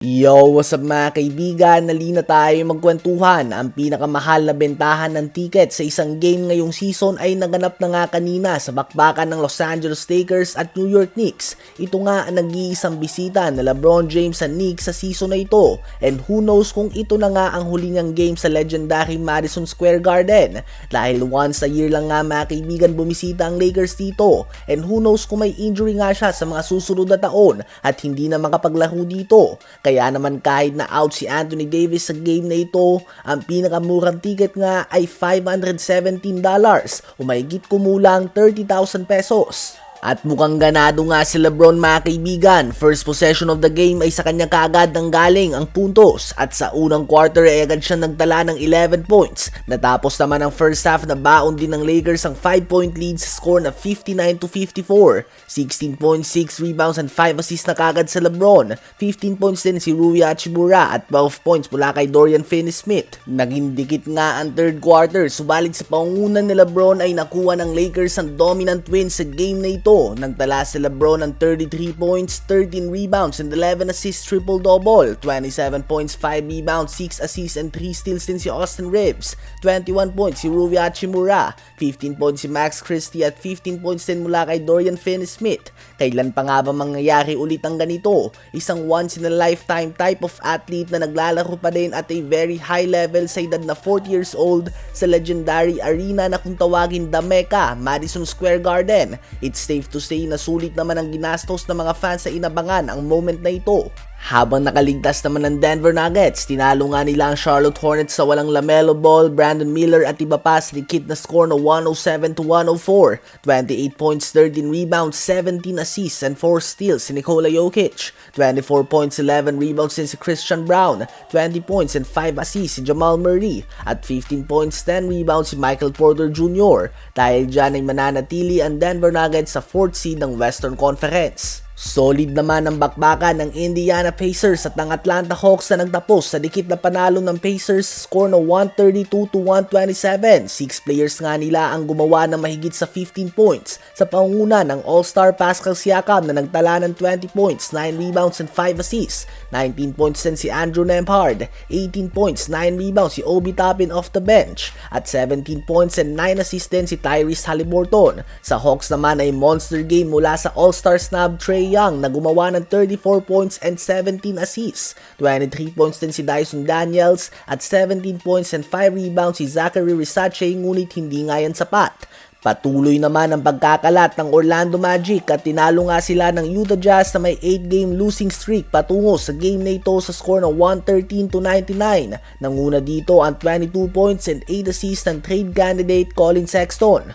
Yo, what's up mga kaibigan? Nalina tayo magkwentuhan. Ang pinakamahal na bentahan ng ticket sa isang game ngayong season ay naganap na nga kanina sa bakbakan ng Los Angeles Lakers at New York Knicks. Ito nga ang nag-iisang bisita na LeBron James sa Knicks sa season na ito. And who knows kung ito na nga ang huli niyang game sa legendary Madison Square Garden. Dahil once a year lang nga mga kaibigan bumisita ang Lakers dito. And who knows kung may injury nga siya sa mga susunod na taon at hindi na makapaglaro dito. Kaya naman kahit na out si Anthony Davis sa game na ito, ang pinakamurang ticket nga ay $517 o mahigit kumulang 30,000 pesos. At mukhang ganado nga si LeBron mga kaibigan. First possession of the game ay sa kanya kaagad nang galing ang puntos at sa unang quarter ay agad siya nagtala ng 11 points. Natapos naman ang first half na baon din ng Lakers ang 5-point lead sa score na 59-54. 16.6 rebounds and 5 assists na kaagad sa LeBron. 15 points din si Rui Hachimura at 12 points mula kay Dorian Finney-Smith. Naging dikit nga ang third quarter, subalit sa pangunan ni LeBron ay nakuha ng Lakers ang dominant win sa game na ito. Nagtala si LeBron ng 33 points, 13 rebounds, and 11 assists triple-double. 27 points, 5 rebounds, 6 assists, and 3 steals din si Austin Reeves. 21 points si Rui Hachimura, 15 points si Max Christie at 15 points din mula kay Dorian Finney-Smith. Kailan pa nga ba mangyayari ulit ang ganito? Isang once-in-a-lifetime type of athlete na naglalaro pa din at a very high level sa edad na 40 years old sa legendary arena na kung tawagin The Mecca, Madison Square Garden. It's safe to say na sulit naman ang ginastos ng mga fans sa inabangan ang moment na ito. Habang nakaligtas naman ng Denver Nuggets, tinalo nga nila ang Charlotte Hornets sa walang LaMelo Ball, Brandon Miller at iba pa sa dikit na score na 107-104. 28 points, 13 rebounds, 17 assists and 4 steals si Nikola Jokic. 24 points, 11 rebounds din si Christian Brown. 20 points and 5 assists si Jamal Murray. At 15 points, 10 rebounds si Michael Porter Jr. Dahil dyan ay mananatili ang Denver Nuggets sa 4th seed ng Western Conference. Solid naman ang bakbakan ng Indiana Pacers at ng Atlanta Hawks na nagtapos sa dikit na panalo ng Pacers score na 132-127. 6 players nga nila ang gumawa ng mahigit sa 15 points sa pangunguna ng All-Star Pascal Siakam na nagtala ng 20 points, 9 rebounds and 5 assists. 19 points din si Andrew Nembhard, 18 points, 9 rebounds si Obi Toppin off the bench at 17 points and 9 assists din si Tyrese Haliburton. Sa Hawks naman ay monster game mula sa All-Star snub Trae Young na gumawa ng 34 points and 17 assists. 23 points din si Dyson Daniels at 17 points and 5 rebounds si Zachary Risache, ngunit hindi nga yan sapat. Patuloy naman ang pagkakalat ng Orlando Magic at tinalo nga sila ng Utah Jazz na may 8-game losing streak patungo sa game na ito sa score na 113-99. Nanguna dito ang 22 points and 8 assists ng trade candidate Colin Sexton.